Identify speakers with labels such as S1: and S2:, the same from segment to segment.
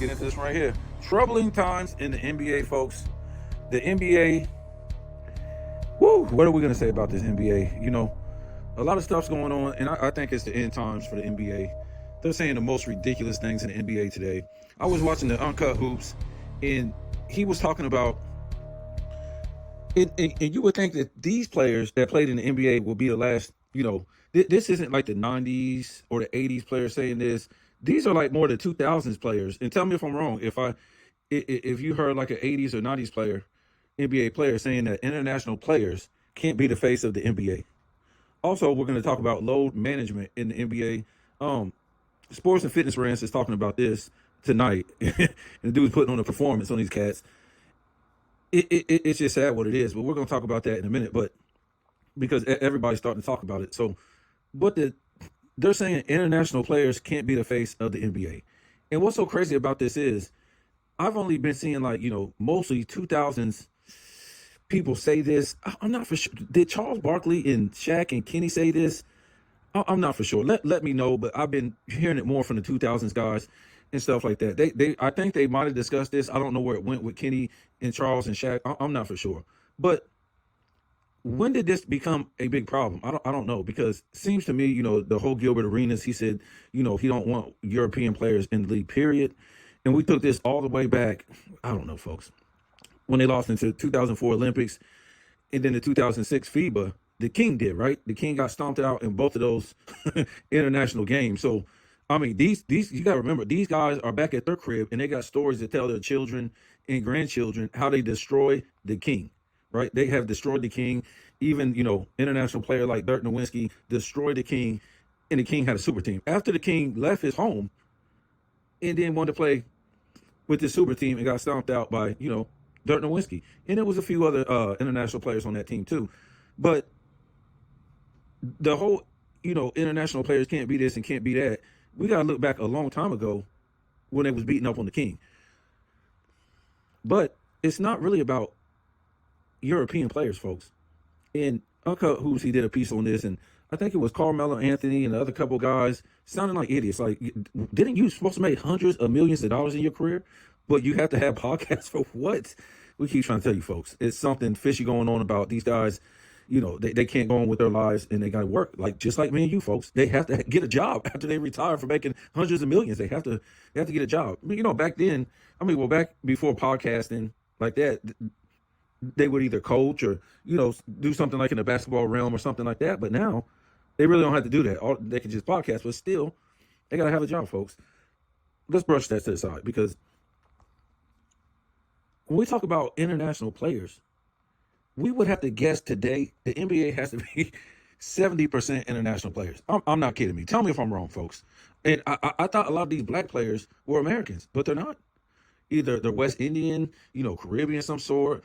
S1: get into this right here. Troubling times in the NBA, folks. The NBA, woo, what are we going to say about this NBA? You know, a lot of stuff's going on, and I think it's the end times for the NBA. They're saying the most ridiculous things in the NBA today. I was watching the Uncut Hoops, and he was talking about, and you would think that these players that played in the NBA will be the last, you know, this isn't like the 90s or the 80s players saying this. These are like more the 2000s players. And tell me if I'm wrong. If you heard like an 80s or 90s player, NBA player saying that international players can't be the face of the NBA. Also, we're going to talk about load management in the NBA. Sports and Fitness Rants is talking about this tonight. And the dude's putting on a performance on these cats. It's just sad what it is, but we're going to talk about that in a minute. But because everybody's starting to talk about it. So, they're saying international players can't be the face of the NBA. And what's so crazy about this is I've only been seeing like, you know, mostly 2000s people say this. I'm not for sure. Did Charles Barkley and Shaq and Kenny say this? I'm not for sure. Let me know, but I've been hearing it more from the 2000s guys and stuff like that. I think they might have discussed this. I don't know where it went with Kenny and Charles and Shaq. I'm not for sure. But when did this become a big problem? I don't know, because it seems to me, you know, the whole Gilbert Arenas, he said, you know, he don't want European players in the league, period. And we took this all the way back. I don't know, folks. When they lost into 2004 Olympics and then the 2006 FIBA, the King did, right? The King got stomped out in both of those international games. So, I mean, these you got to remember, these guys are back at their crib and they got stories to tell their children and grandchildren how they destroy the King, right? They have destroyed the King. Even, you know, international player like Dirk Nowitzki destroyed the King, and the King had a super team. After the King left his home and then wanted to play with the super team and got stomped out by, you know, Dirk Nowitzki. And there was a few other international players on that team too. But the whole, you know, international players can't be this and can't be that. We got to look back a long time ago when they was beating up on the King. But it's not really about European players, folks. And Uncut Hoops, he did a piece on this, and I think it was Carmelo Anthony and the other couple guys sounding like idiots. Like, didn't you supposed to make hundreds of millions of dollars in your career? But you have to have podcasts for what? We keep trying to tell you, folks. It's something fishy going on about these guys. You know, they can't go on with their lives and they got to work. Like, just like me and you, folks. They have to get a job after they retire from making hundreds of millions. They have to get a job. I mean, you know, back then, back before podcasting like that, they would either coach or, you know, do something like in the basketball realm or something like that. But now they really don't have to do that. They can just podcast, but still, they got to have a job, folks. Let's brush that to the side, because when we talk about international players, we would have to guess today the NBA has to be 70% international players. I'm not kidding me. Tell me if I'm wrong, folks. And I thought a lot of these black players were Americans, but they're not. Either they're West Indian, you know, Caribbean, some sort.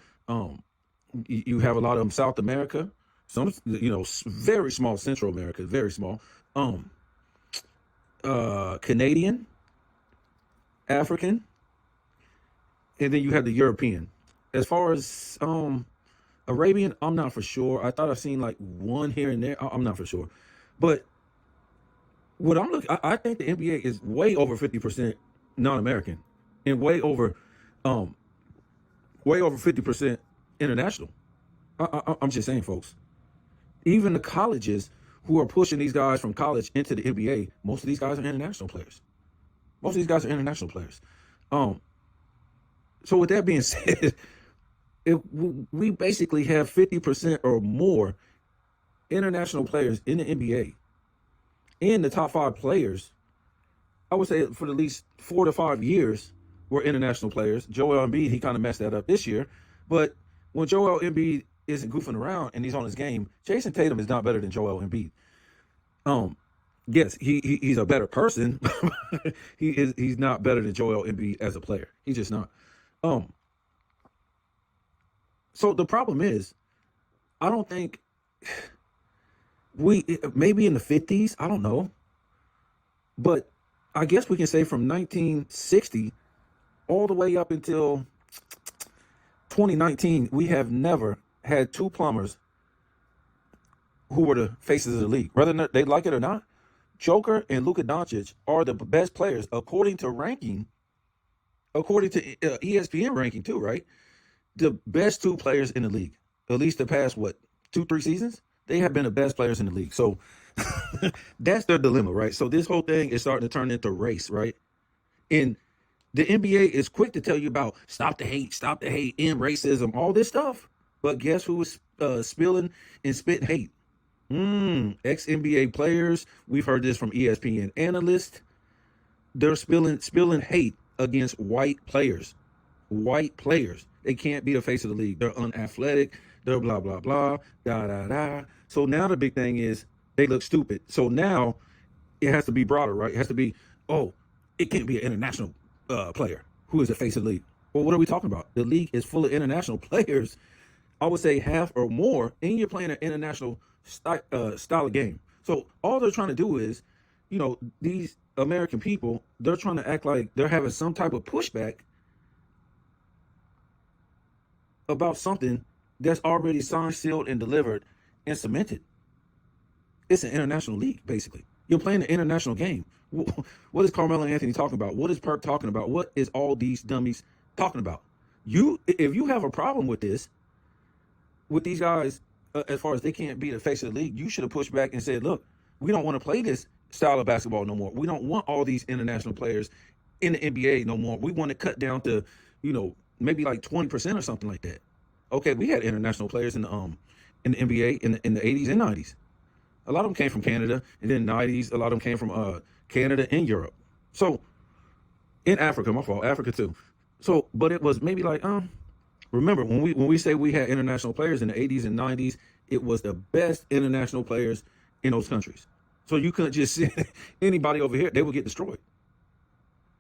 S1: You have a lot of them South America, some, you know, very small Central America, very small. Canadian, African, and then you have the European. As far as Arabian, I'm not for sure. I thought I've seen like one here and there. I'm not for sure. But what I'm looking, I think the NBA is way over 50% non-American and way over 50% international. I'm just saying, folks. Even the colleges who are pushing these guys from college into the NBA, most of these guys are international players. So with that being said, if we basically have 50% or more international players in the NBA, and the top 5 players, I would say for at least 4 to 5 years, were international players. Joel Embiid, he kind of messed that up this year. But when Joel Embiid isn't goofing around and he's on his game, Jason Tatum is not better than Joel Embiid. Yes, he's a better person. He's not better than Joel Embiid as a player. He's just not. So the problem is, I don't think maybe in the 50s, I don't know. But I guess we can say from 1960 all the way up until 2019, we have never had 2 plumbers who were the faces of the league. Whether they like it or not, Joker and Luka Doncic are the best players according to ranking according to ESPN ranking too, right? The best two players in the league, at least the past what 2, 3 seasons, they have been the best players in the league. So that's their dilemma, right? So this whole thing is starting to turn into race, right? And the NBA is quick to tell you about stop the hate, end racism, all this stuff. But guess who is spilling and spitting hate? Ex NBA players. We've heard this from ESPN analysts. They're spilling hate against white players. White players. They can't be the face of the league. They're unathletic. They're blah blah blah. Da da da. So now the big thing is they look stupid. So now it has to be broader, right? It has to be, oh, it can't be an international player who is the face of the league. Well, what are we talking about? The league is full of international players. I would say half or more, and you're playing an international style of game. So all they're trying to do is, these American people, they're trying to act like they're having some type of pushback about something that's already signed, sealed, and delivered and cemented. It's an international league, basically. You're playing an international game. What is Carmelo Anthony talking about? What is Perk talking about? What is all these dummies talking about? If you have a problem with this, with these guys, as far as they can't be the face of the league, you should have pushed back and said, look, we don't want to play this style of basketball no more. We don't want all these international players in the NBA no more. We want to cut down to, maybe like 20% or something like that. Okay, we had international players in the NBA in the 80s and 90s. A lot of them came from Canada, and then 90s, a lot of them came from Canada and Europe. So, in Africa, my fault, Africa too. So, but it was maybe like, remember, when we say we had international players in the 80s and 90s, it was the best international players in those countries. So you couldn't just send anybody over here. They would get destroyed.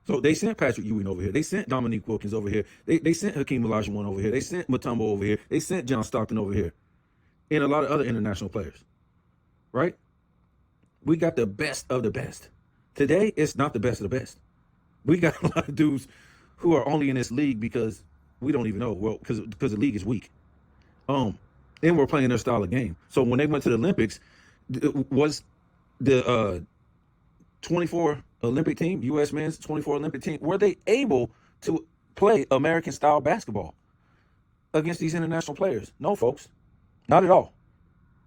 S1: So they sent Patrick Ewing over here. They sent Dominique Wilkins over here. They sent Hakeem Olajuwon over here. They sent Mutombo over here. They sent John Stockton over here. And a lot of other international players. Right? We got the best of the best. Today, it's not the best of the best. We got a lot of dudes who are only in this league because we don't even know. Well, because the league is weak. And we're playing their style of game. So when they went to the Olympics, was the 24 Olympic team, U.S. men's 24 Olympic team, were they able to play American-style basketball against these international players? No, folks. Not at all.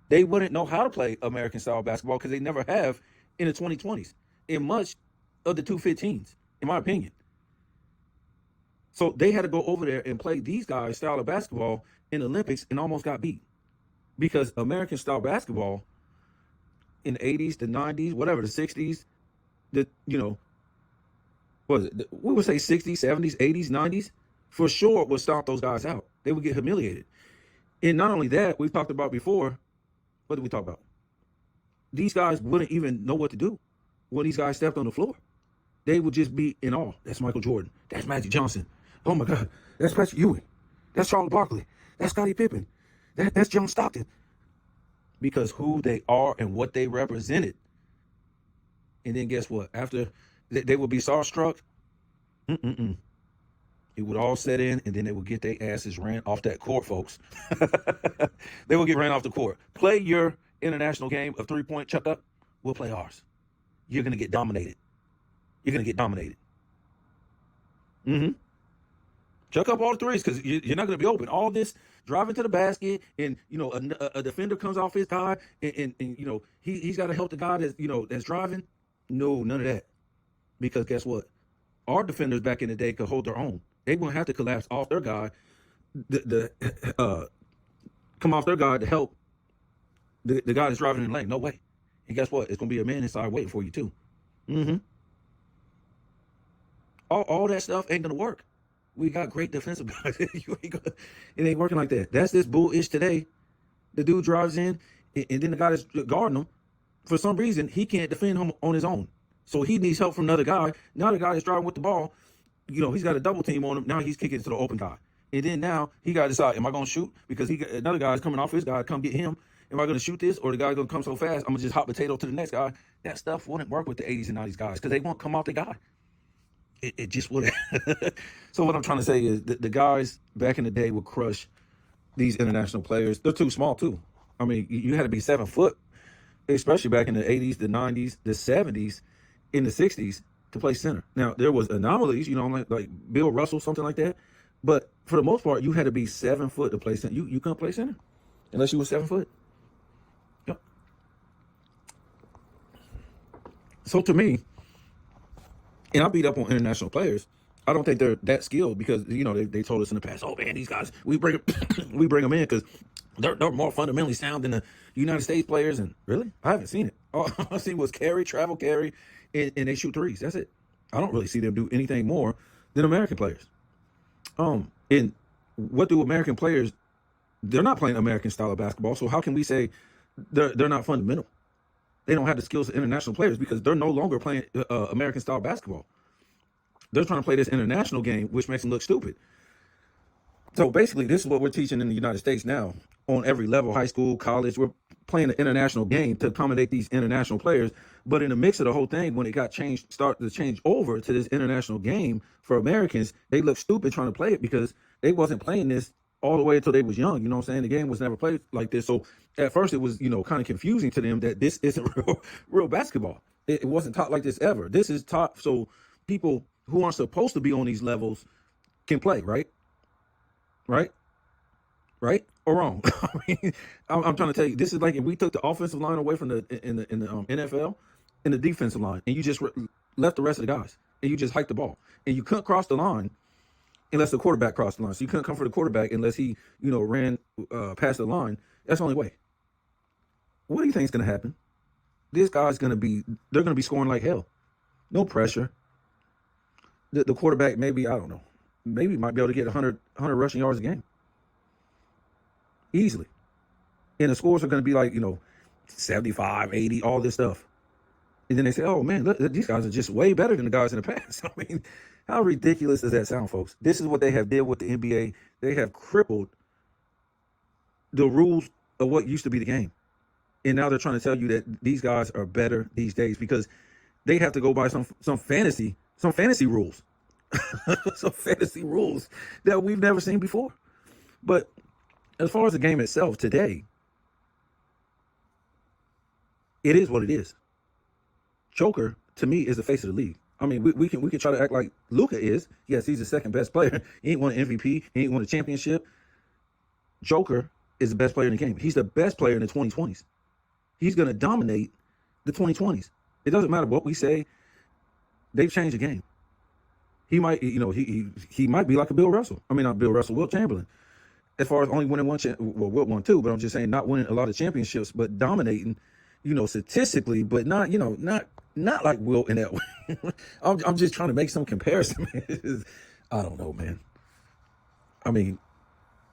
S1: They wouldn't know how to play American-style basketball because they never have in the 2020s in much of the 215s, in my opinion. So they had to go over there and play these guys' style of basketball in the Olympics and almost got beat because American-style basketball in the 80s, the 90s, whatever, the 60s, what was it? We would say 60s, 70s, 80s, 90s, for sure would stomp those guys out. They would get humiliated. And not only that, we've talked about before, what did we talk about? These guys wouldn't even know what to do when these guys stepped on the floor. They would just be in awe. That's Michael Jordan. That's Magic Johnson. Oh my God. That's Patrick Ewing. That's Charles Barkley. That's Scottie Pippen. That's John Stockton. Because who they are and what they represented. And then guess what? After they would be starstruck, it would all set in, and then they would get their asses ran off that court, folks. They would get ran off the court. Play your international game of three-point chuck up. We'll play ours. You're going to get dominated. You're going to get dominated. Chuck up all the threes because you're not going to be open. All this driving to the basket, and a defender comes off his guy, and he's got to help the guy that's driving. No, none of that. Because guess what? Our defenders back in the day could hold their own. They wouldn't have to collapse off their guy, come off their guy to help the guy that's driving in the lane. No way. And guess what? It's going to be a man inside waiting for you too. All that stuff ain't going to work. We got great defensive guys. It ain't working like that. That's this bullish today. The dude drives in, and then the guy that's guarding him, for some reason, he can't defend him on his own. So he needs help from another guy. Now the guy that's driving with the ball, he's got a double team on him. Now he's kicking it to the open guy. And then now he got to decide, am I going to shoot? Because another guy is coming off his guy, come get him. Am I going to shoot this? Or the guy going to come so fast, I'm going to just hot potato to the next guy. That stuff wouldn't work with the 80s and 90s guys because they won't come off the guy. It just wouldn't. So what I'm trying to say is the guys back in the day would crush these international players. They're too small too. I mean, you had to be 7 foot, especially back in the 80s, the 90s, the 70s, in the 60s. to play center. Now there was anomalies, like Bill Russell, something like that. But for the most part, you had to be 7 foot to play center. You couldn't play center unless you were 7 foot. Yep. So to me, and I beat up on international players. I don't think they're that skilled because they told us in the past, oh man, these guys we bring we bring them in because they're more fundamentally sound than the United States players. And really, I haven't seen it. All I've seen was travel carry, and they shoot threes. That's it. I don't really see them do anything more than American players. And what do American players? They're not playing American style of basketball. So how can we say they're not fundamental? They don't have the skills of international players because they're no longer playing American style basketball. They're trying to play this international game, which makes them look stupid. So basically, this is what we're teaching in the United States now on every level, high school, college. We're playing an international game to accommodate these international players. But in the mix of the whole thing, when it got started to change over to this international game for Americans, they look stupid trying to play it because they wasn't playing this all the way until they was young. You know what I'm saying? The game was never played like this. So at first it was, kind of confusing to them that this isn't real basketball. It wasn't taught like this ever. This is taught so people who aren't supposed to be on these levels can play, right? Right? Right or wrong? I mean, I'm trying to tell you, this is like if we took the offensive line away from the NFL and the defensive line, and you just left the rest of the guys, and you just hiked the ball, and you couldn't cross the line unless the quarterback crossed the line. So you couldn't come for the quarterback unless he, ran past the line. That's the only way. What do you think is going to happen? This guy's they're going to be scoring like hell. No pressure. The quarterback maybe, I don't know, maybe might be able to get 100 rushing yards a game. Easily. And the scores are going to be like, 75, 80, all this stuff. And then they say, oh man, look, these guys are just way better than the guys in the past. I mean, how ridiculous does that sound, folks? This is what they have did with the NBA. They have crippled the rules of what used to be the game. And now they're trying to tell you that these guys are better these days because they have to go by some fantasy rules. Some fantasy rules that we've never seen before. But as far as the game itself today, it is what it is. Joker, to me, is the face of the league. I mean, we can try to act like Luka is. Yes, he's the second best player. He ain't won an MVP. He ain't won a championship. Joker is the best player in the game. He's the best player in the 2020s. He's going to dominate the 2020s. It doesn't matter what we say. They've changed the game. He might, he might be like a Bill Russell. I mean, not Bill Russell, Wilt Chamberlain. As far as only winning one, Wilt won two, but I'm just saying not winning a lot of championships, but dominating, statistically, but not, not like Wilt in that way. I'm just trying to make some comparison. I don't know, man. I mean,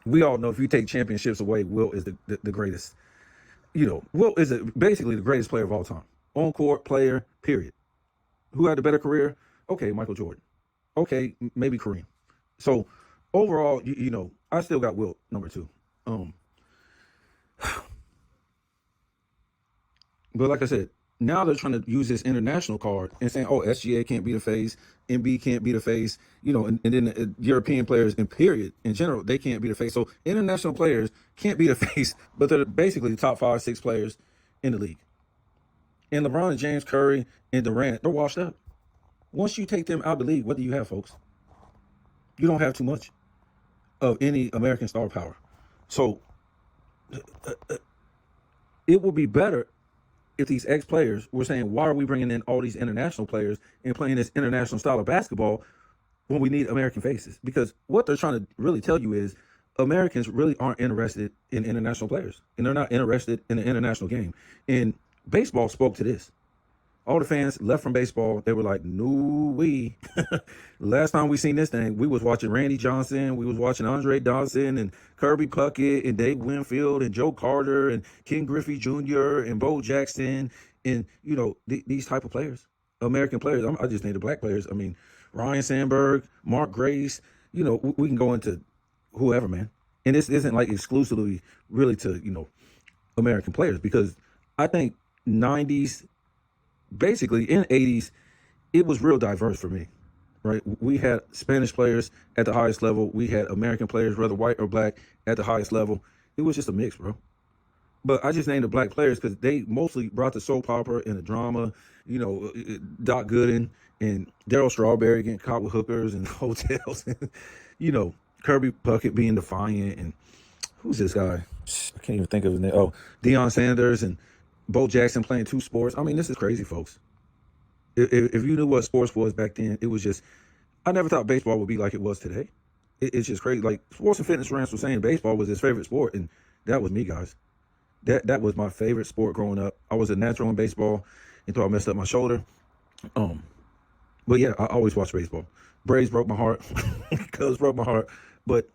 S1: we all know if you take championships away, Wilt is the greatest. Wilt is basically the greatest player of all time. On-court player, period. Who had a better career? Okay, Michael Jordan. Okay, maybe Kareem. So overall, I still got Wilt number 2. But like I said, now they're trying to use this international card and saying, oh, SGA can't be the face, MB can't be the face, and then the European players in general, they can't be the face. So international players can't be the face, but they're basically the top 5, 6 players in the league. And LeBron and James, Curry and Durant, they're washed up. Once you take them out of the league, what do you have, folks? You don't have too much of any American star power. So it would be better if these ex-players were saying, why are we bringing in all these international players and playing this international style of basketball when we need American faces? Because what they're trying to really tell you is Americans really aren't interested in international players, and they're not interested in the international game. And baseball spoke to this. All the fans left from baseball. They were like, no way. Last time we seen this thing, we was watching Randy Johnson. We was watching Andre Dawson and Kirby Puckett and Dave Winfield and Joe Carter and Ken Griffey Jr. and Bo Jackson and, these type of players, American players. I just need the black players. I mean, Ryan Sandberg, Mark Grace, we can go into whoever, man. And this isn't like exclusively really to, American players, because I think 90s, basically in 80s, it was real diverse for me, right? We had Spanish players at the highest level. We had American players, whether white or black, at the highest level. It was just a mix, bro. But I just named the black players because they mostly brought the soap opera and the drama. Doc Gooden and Daryl Strawberry getting caught with hookers and hotels. you know, Kirby Puckett being defiant. And who's this guy? I can't even think of his name. Oh, Deion Sanders and Bo Jackson playing two sports. I mean, this is crazy, folks. If you knew what sports was back then, it was just, I never thought baseball would be like it was today. It's just crazy. Like Sports and Fitness Rants was saying baseball was his favorite sport. And that was me, guys. That was my favorite sport growing up. I was a natural in baseball until I messed up my shoulder. Um, but yeah, I always watched baseball. Braves broke my heart. Cubs broke my heart. But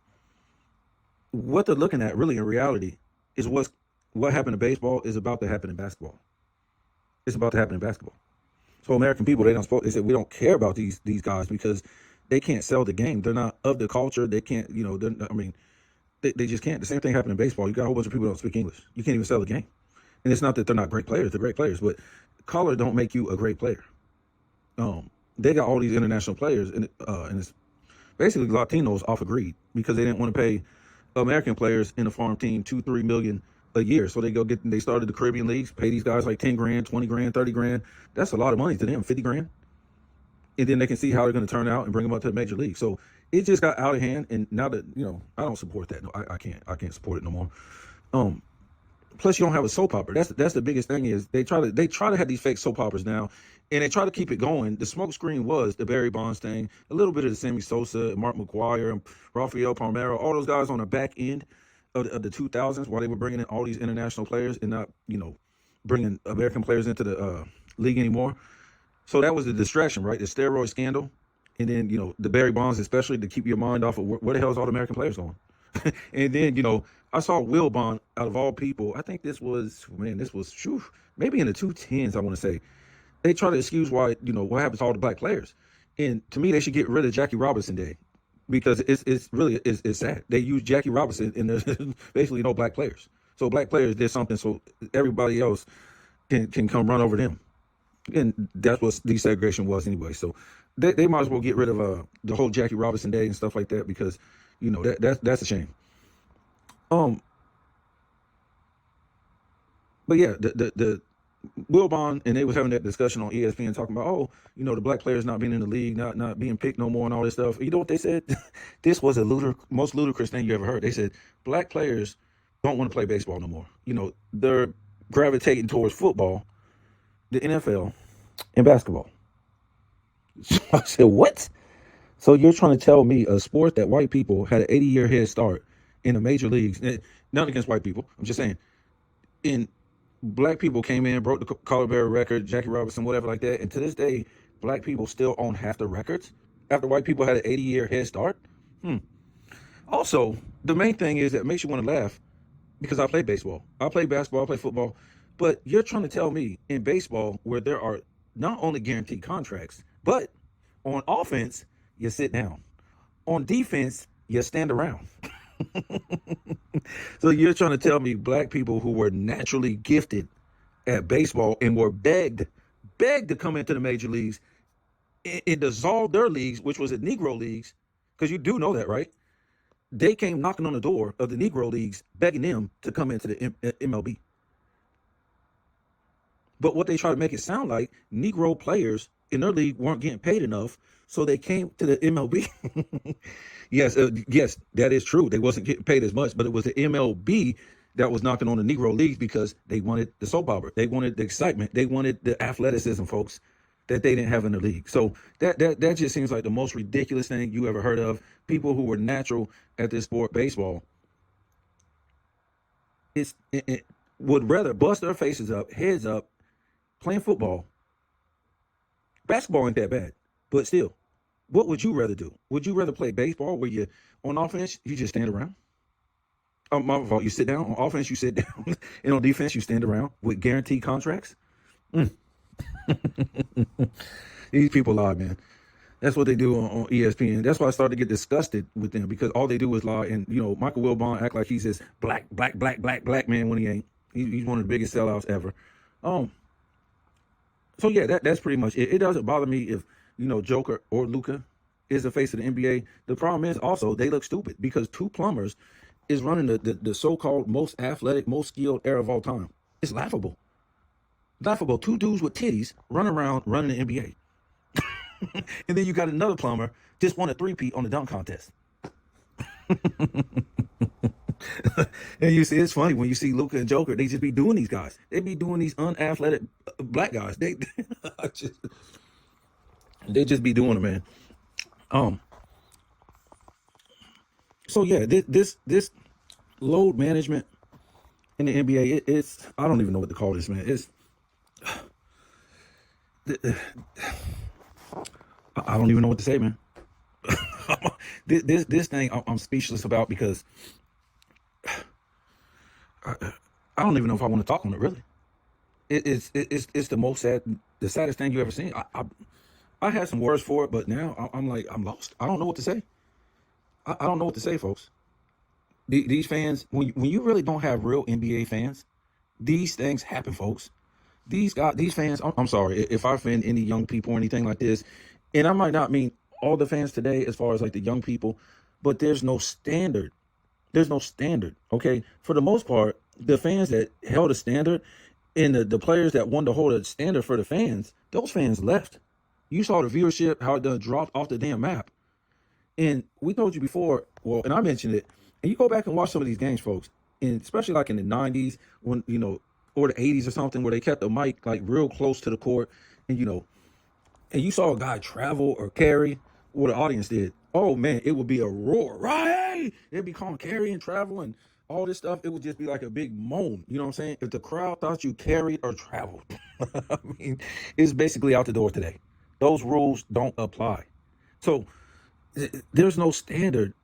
S1: what they're looking at really in reality is what happened to baseball is about to happen in basketball. It's about to happen in basketball. So American people, they said we don't care about these guys because they can't sell the game. They're not of the culture. They can't, they just can't. The same thing happened in baseball. You got a whole bunch of people who don't speak English. You can't even sell the game. And it's not that they're not great players. They're great players, but color don't make you a great player. They got all these international players, and it's basically Latinos off of greed because they didn't want to pay American players in a farm team 2-3 million a year. So they started the Caribbean leagues, pay these guys like 10 grand, 20 grand, 30 grand. That's a lot of money to them, 50 grand. And then they can see how they're going to turn out and bring them up to the major league. So it just got out of hand. And now that, I don't support that. No, I can't support it no more. Plus you don't have a soap opera. That's the biggest thing is they try to have these fake soap operas now, and they try to keep it going. The smoke screen was the Barry Bonds thing, a little bit of the Sammy Sosa, Mark McGuire, and Rafael Palmeiro, all those guys on the back end of the 2000s while they were bringing in all these international players and not, bringing American players into the league anymore. So that was the distraction, right? The steroid scandal. And then, the Barry Bonds, especially to keep your mind off of where the hell is all the American players going? And then, I saw Will Bond out of all people. I think this was maybe in the 210s, I want to say. They try to excuse why, what happens to all the black players. And to me, they should get rid of Jackie Robinson Day because it's really sad. They use Jackie Robinson and there's basically no black players. So black players did something so everybody else can come run over them. And that's what desegregation was anyway. So they might as well get rid of the whole Jackie Robinson Day and stuff like that because, that's a shame. But yeah, the Will Bond and they was having that discussion on ESPN talking about, the black players not being in the league, not being picked no more and all this stuff. You know what they said? This was the most ludicrous thing you ever heard. They said black players don't want to play baseball no more. They're gravitating towards football, the NFL, and basketball. So I said, what? So you're trying to tell me a sport that white people had an 80-year head start in the major leagues, none against white people, I'm just saying, in black people came in, broke the color bearer record, Jackie Robinson, whatever like that, and to this day, black people still own half the records after white people had an 80-year head start? Also, the main thing is that makes you want to laugh because I play baseball, I play basketball, I play football, but you're trying to tell me in baseball where there are not only guaranteed contracts, but on offense, you sit down. On defense, you stand around. So you're trying to tell me black people who were naturally gifted at baseball and were begged to come into the major leagues and dissolve their leagues, which was the Negro leagues, because you do know that, right? They came knocking on the door of the Negro leagues, begging them to come into the MLB. But what they try to make it sound like, Negro players in their league weren't getting paid enough, so they came to the MLB. Yes, that is true. They wasn't getting paid as much, but it was the MLB that was knocking on the Negro leagues because they wanted the soap opera. They wanted the excitement. They wanted the athleticism, folks, that they didn't have in the league. So that just seems like the most ridiculous thing you ever heard of. People who were natural at this sport, baseball, it would rather bust their faces up, heads up, playing football. Basketball ain't that bad, but still, what would you rather do? Would you rather play baseball where you on offense you just stand around? Oh, my fault. You sit down. On offense you sit down, and on defense you stand around with guaranteed contracts. These people lie, man. That's what they do on ESPN. That's why I started to get disgusted with them because all they do is lie. And Michael Wilbon act like he's this black man when he ain't. He's one of the biggest sellouts ever. So yeah, that's pretty much it. It doesn't bother me if Joker or Luka is the face of the NBA. The problem is also they look stupid because two plumbers is running the so-called most athletic, most skilled era of all time. It's laughable. Laughable. Two dudes with titties run around running the NBA. And then you got another plumber just won a three-peat on the dunk contest. And you see, it's funny when you see Luka and Joker, they just be doing these guys. They be doing these unathletic black guys. They just, they just be doing it, man. Um. So yeah, this load management in the NBA, it's I don't even know what to call this, man. It's I don't even know what to say, man. This thing I'm speechless about because I don't even know if I want to talk on it. Really, it's the most the saddest thing you ever seen. I had some words for it, but now I'm like I'm lost. I don't know what to say. I don't know what to say, folks. These fans, when you really don't have real NBA fans, these things happen, folks. These fans. I'm sorry if I offend any young people or anything like this, and I might not mean all the fans today as far as like the young people, but there's no standard. There's no standard. Okay, for the most part, the fans that held a standard and the players that wanted to hold a standard for the fans, those fans left. You saw the viewership, how it done dropped off the damn map. And we told you before, well, and I mentioned it, and you go back and watch some of these games, folks, and especially like in the 90s, when, or the 80s or something, where they kept the mic like real close to the court, and, and you saw a guy travel or carry, what the audience did. Oh, man, it would be a roar, right? It'd be calling carry and travel and all this stuff. It would just be like a big moan. You know what I'm saying? If the crowd thought you carried or traveled, I mean, it's basically out the door today. Those rules don't apply. So, there's no standard.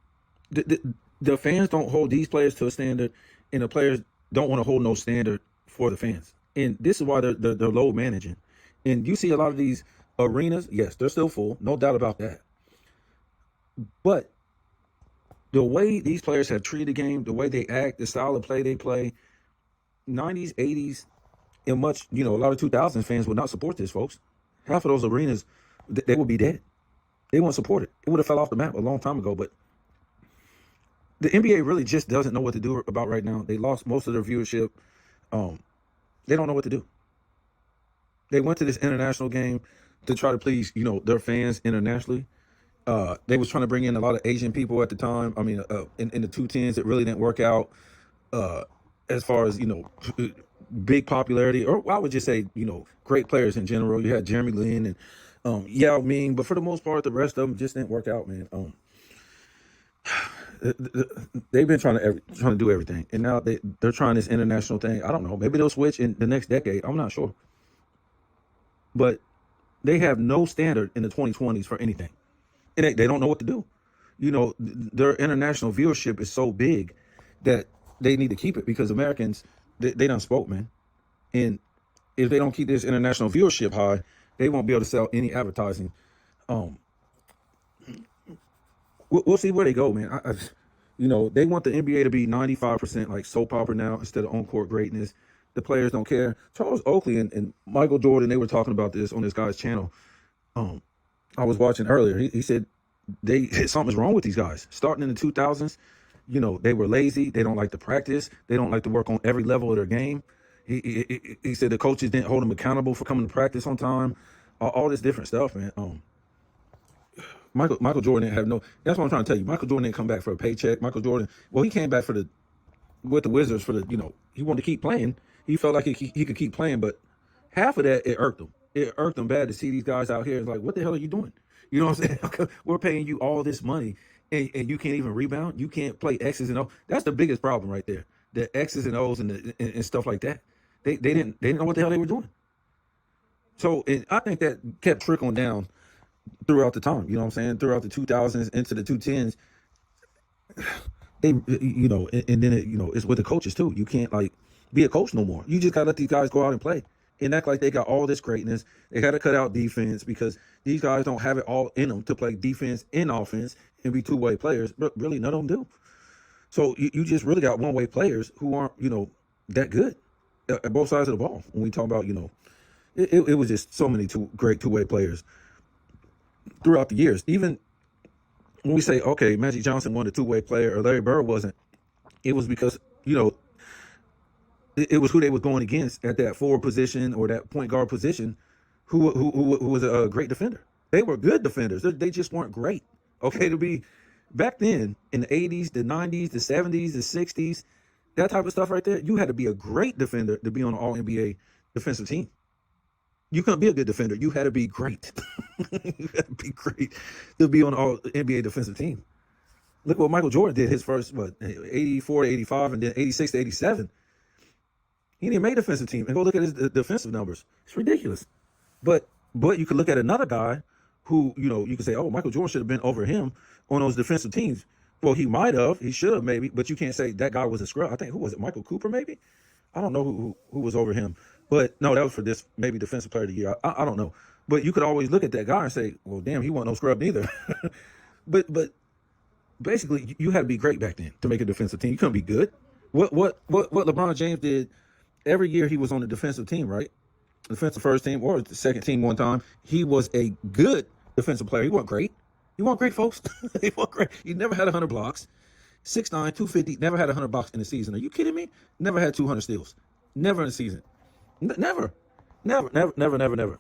S1: The fans don't hold these players to a standard, and the players don't want to hold no standard for the fans. And this is why they're low managing. And you see a lot of these arenas, yes, they're still full, no doubt about that. But the way these players have treated the game, the way they act, the style of play they play, 90s, 80s, and much, a lot of 2000s fans would not support this, folks. Half of those arenas, they would be dead. They won't support it. It would have fell off the map a long time ago. But the NBA really just doesn't know what to do about right now. They lost most of their viewership. They don't know what to do. They went to this international game to try to please, their fans internationally. They was trying to bring in a lot of Asian people at the time. I mean, in the 210s, it really didn't work out as far as, big popularity, or I would just say, great players in general. You had Jeremy Lin and Yao Ming, but for the most part, the rest of them just didn't work out, man. They've been trying to do everything, and now they're trying this international thing. I don't know. Maybe they'll switch in the next decade. I'm not sure, but they have no standard in the 2020s for anything, and they don't know what to do. Their international viewership is so big that they need to keep it because Americans they done spoke, man, and if they don't keep this international viewership high, they won't be able to sell any advertising. We'll see where they go, man. They want the NBA to be 95% like soap opera now instead of on-court greatness. The players don't care. Charles Oakley and Michael Jordan, they were talking about this on this guy's channel. I was watching earlier. He said something's wrong with these guys. Starting in the 2000s, they were lazy. They don't like to practice. They don't like to work on every level of their game. He said the coaches didn't hold them accountable for coming to practice on time. All this different stuff, man. Michael Jordan didn't have no. That's what I'm trying to tell you. Michael Jordan didn't come back for a paycheck. Michael Jordan, well, he came back with the Wizards for the. He wanted to keep playing. He felt like he could keep playing, but half of that it irked him. It irked him bad to see these guys out here. It's like, what the hell are you doing? You know what I'm saying? We're paying you all this money, and you can't even rebound. You can't play X's and O's. That's the biggest problem right there. The X's and O's and stuff like that. They didn't know what the hell they were doing. So I think that kept trickling down throughout the time, you know what I'm saying? Throughout the 2000s into the 210s, they, and then it's with the coaches too. You can't like be a coach no more. You just gotta let these guys go out and play and act like they got all this greatness. They gotta cut out defense because these guys don't have it all in them to play defense and offense and be two-way players. But really, none of them do. So you just really got one-way players who aren't, that good at both sides of the ball. When we talk about, it was just so many great two-way players throughout the years. Even when we say, okay, Magic Johnson wasn't a two-way player or Larry Bird wasn't, It was because, it was who they was going against at that forward position or that point guard position, who was a great defender. They were good defenders. They just weren't great. Okay, to be back then in the 80s, the 90s, the 70s, the 60s, that type of stuff right there, you had to be a great defender to be on an All NBA defensive team. You couldn't be a good defender. You had to be great. You had to be great to be on an All NBA defensive team. Look what Michael Jordan did his first, 84 to 85, and then 86 to 87. He didn't make defensive team. And go look at his defensive numbers. It's ridiculous. But you could look at another guy who, you could say, oh, Michael Jordan should have been over him on those defensive teams. Well, he might have. He should have maybe. But you can't say that guy was a scrub. I think, who was it? Michael Cooper maybe? I don't know who was over him. But no, that was for this maybe defensive player of the year. I don't know. But you could always look at that guy and say, well, damn, he wasn't no scrub neither. but basically, you had to be great back then to make a defensive team. You couldn't be good. What LeBron James did every year, he was on the defensive team, right? Defensive first team or the second team one time. He was a good defensive player. He wasn't great. He wasn't great, folks. He wasn't great. He never had 100 blocks. 6'9", 250, never had 100 blocks in a season. Are you kidding me? Never had 200 steals. Never in a season. Never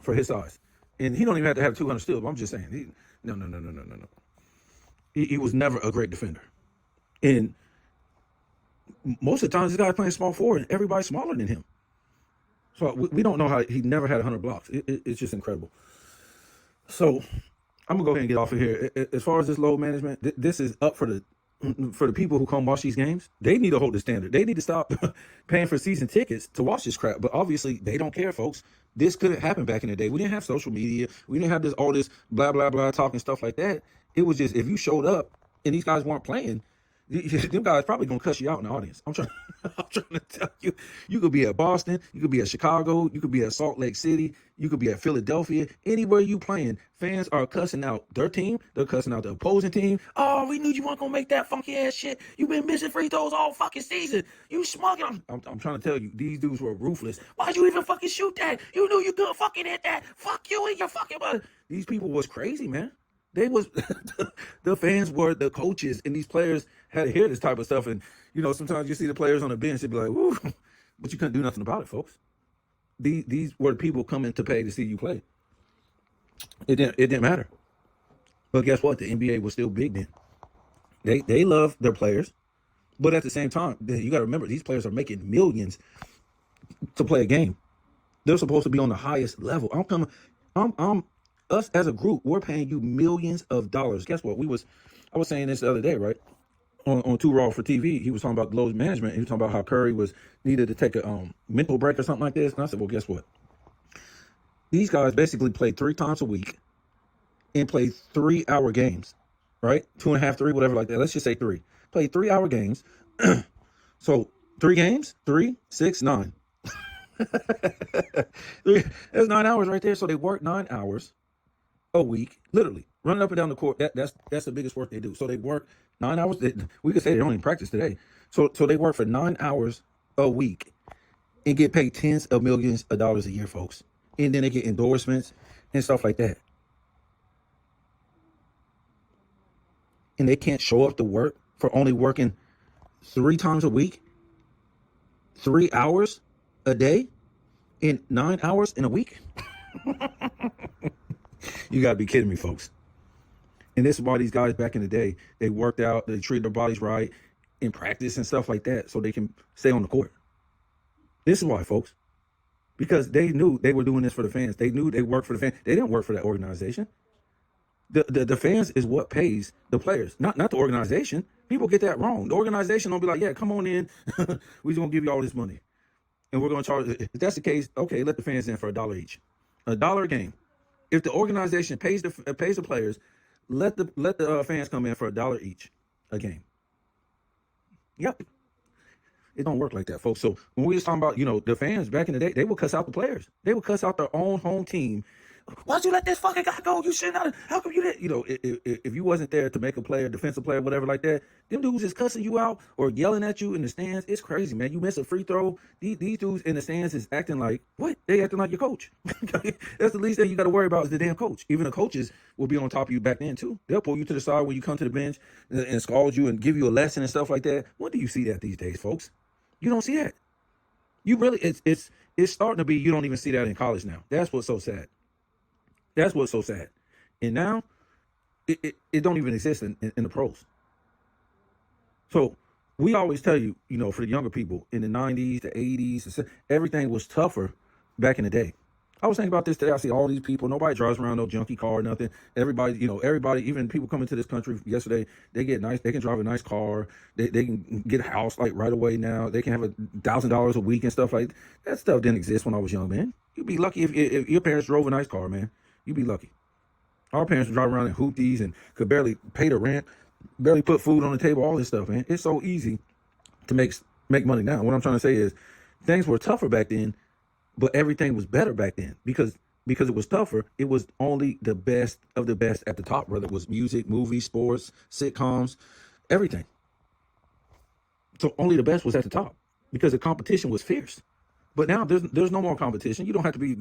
S1: for his size. And he don't even have to have 200 steals. But I'm just saying, no. He was never a great defender. And most of the times, this guy playing small forward, and everybody's smaller than him. So we don't know how he never had 100 blocks. It's just incredible. So I'm gonna go ahead and get off of here. As far as this load management, this is up for the people who come watch these games. They need to hold the standard. They need to stop paying for season tickets to watch this crap. But obviously, they don't care, folks. This couldn't happen back in the day. We didn't have social media. We didn't have all this blah blah blah talking stuff like that. It was just, if you showed up and these guys weren't playing, them guys probably gonna cuss you out in the audience. I'm trying to tell you. You could be at Boston, you could be at Chicago, you could be at Salt Lake City, you could be at Philadelphia. Anywhere you playing, fans are cussing out their team. They're cussing out the opposing team. Oh, we knew you weren't gonna make that funky ass shit. You've been missing free throws all fucking season. You smuggling. I'm trying to tell you, these dudes were ruthless. Why'd you even fucking shoot that? You knew you couldn't fucking hit that. Fuck you and your fucking mother. These people was crazy, man. They was the fans were the coaches, and these players had to hear this type of stuff. And sometimes you see the players on the bench and be like, "Woo," but you couldn't do nothing about it, folks. These were the people coming to pay to see you play. It didn't matter. But guess what? The NBA was still big then. They love their players, but at the same time, you got to remember, these players are making millions to play a game. They're supposed to be on the highest level. Us as a group, we're paying you millions of dollars. Guess what? I was saying this the other day, right? On Too Raw for TV, he was talking about load management. He was talking about how Curry needed to take a mental break or something like this. And I said, well, guess what? These guys basically play 3 times a week and play 3-hour games, right? 2.5, 3, whatever like that. Let's just say 3. Play 3-hour games. So 3 games, 3, 6, 9. That's 9 hours right there. So they work 9 hours a week, literally running up and down the court. That's the biggest work they do. So they work 9 hours. We could say they don't even practice today. So they work for 9 hours a week and get paid tens of millions of dollars a year, folks. And then they get endorsements and stuff like that. And they can't show up to work for only working 3 times a week, 3 hours a day, and 9 hours in a week. You gotta be kidding me, folks. And this is why these guys back in the day, they worked out, they treated their bodies right in practice and stuff like that so they can stay on the court. This is why, folks. Because they knew they were doing this for the fans. They knew they worked for the fans. They didn't work for that organization. The fans is what pays the players, not the organization. People get that wrong. The organization don't be like, yeah, come on in. We're just gonna give you all this money. And we're gonna charge. If that's the case, okay, let the fans in for $1 each. $1 a game. If the organization pays the players, let the fans come in for $1 each a game. Yep. It don't work like that, folks. So when we was talking about, the fans back in the day, they would cuss out the players. They would cuss out their own home team Why'd you let this fucking guy go? You should not. How come you did? You know, if you wasn't there to make a player, defensive player, whatever like that, them dudes is cussing you out or yelling at you in the stands. It's crazy, man. You miss a free throw. These dudes in the stands is acting like what? They acting like your coach. That's the least thing you got to worry about is the damn coach. Even the coaches will be on top of you back then too. They'll pull you to the side when you come to the bench and scold you and give you a lesson and stuff like that. When do you see that these days, folks? You don't see that. You really, it's starting to be. You don't even see that in college now. That's what's so sad. That's what's so sad. And now it don't even exist in the pros. So we always tell you, you know, for the younger people in the 90s, the 80s, everything was tougher back in the day. I was thinking about this today. I see all these people. Nobody drives around no junky car or nothing. Everybody, you know, everybody, even people coming to this country yesterday, they get nice. They can drive a nice car. They can get a house like right away now. They can have $1,000 a week and stuff like that. That stuff didn't exist when I was young, man. You'd be lucky if your parents drove a nice car, man. You'd be lucky. Our parents would drive around in hoopties and could barely pay the rent, barely put food on the table, all this stuff, man. It's so easy to make money now. What I'm trying to say is things were tougher back then, but everything was better back then because it was tougher. It was only the best of the best at the top, whether it was music, movies, sports, sitcoms, everything. So only the best was at the top because the competition was fierce. But now there's no more competition. You don't have to be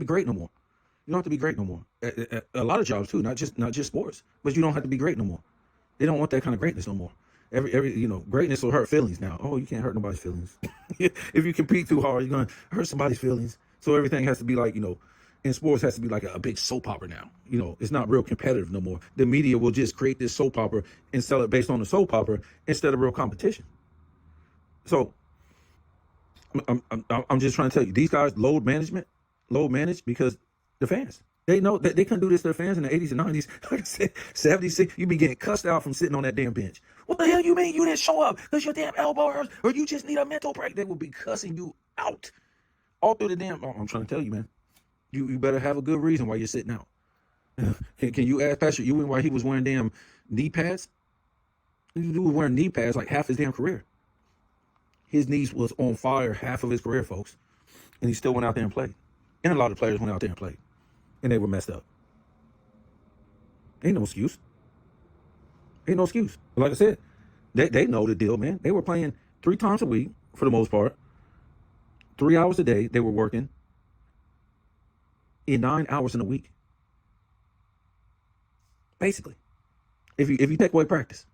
S1: great no more. You don't have to be great no more. A lot of jobs too, not just sports. But you don't have to be great no more. They don't want that kind of greatness no more. Every you know, greatness will hurt feelings now. Oh, you can't hurt nobody's feelings. If you compete too hard, you're gonna hurt somebody's feelings. So everything has to be like, you know, in sports has to be like a big soap opera now. You know, it's not real competitive no more. The media will just create this soap opera and sell it based on the soap opera instead of real competition. So I'm just trying to tell you, these guys load managed because the fans. They know that they couldn't do this to their fans in the 80s and 90s. Like I said, 76, you be getting cussed out from sitting on that damn bench. What the hell you mean you didn't show up because your damn elbow hurts or you just need a mental break? They will be cussing you out all through the damn. I'm trying to tell you, man. You better have a good reason why you're sitting out. Can you ask Pastor Ewing why he was wearing damn knee pads? He was wearing knee pads like half his damn career. His knees was on fire half of his career, folks. And he still went out there and played. And a lot of players went out there and played. And they were messed up. Ain't no excuse. Ain't no excuse. But like I said, they know the deal, man. They were playing 3 times a week for the most part. 3 hours a day they were working. In 9 hours in a week. Basically. If you take away practice.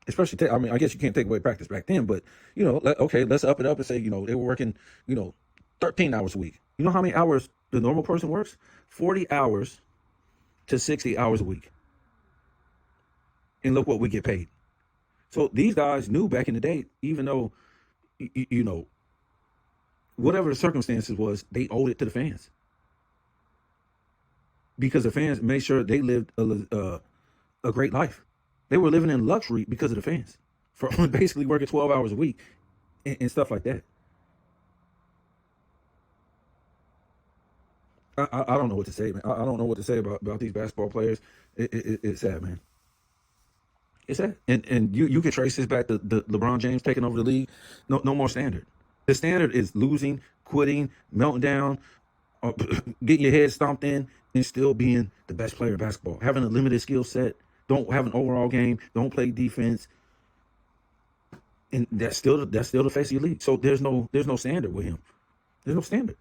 S1: Especially, I mean, I guess you can't take away practice back then, but, you know, okay, let's up it up and say, you know, they were working, you know, 13 hours a week. You know how many hours the normal person works? 40 hours to 60 hours a week. And look what we get paid. So these guys knew back in the day, even though, you know, whatever the circumstances was, they owed it to the fans. Because the fans made sure they lived a great life. They were living in luxury because of the fans. For basically working 12 hours a week and stuff like that. I don't know what to say, man. I don't know what to say about these basketball players. It's sad, man. It's sad. And you can trace this back to the LeBron James taking over the league. No more standard. The standard is losing, quitting, melting down, getting your head stomped in, and still being the best player in basketball. Having a limited skill set, don't have an overall game, don't play defense. And that's still the face of your league. So there's no standard with him. There's no standard.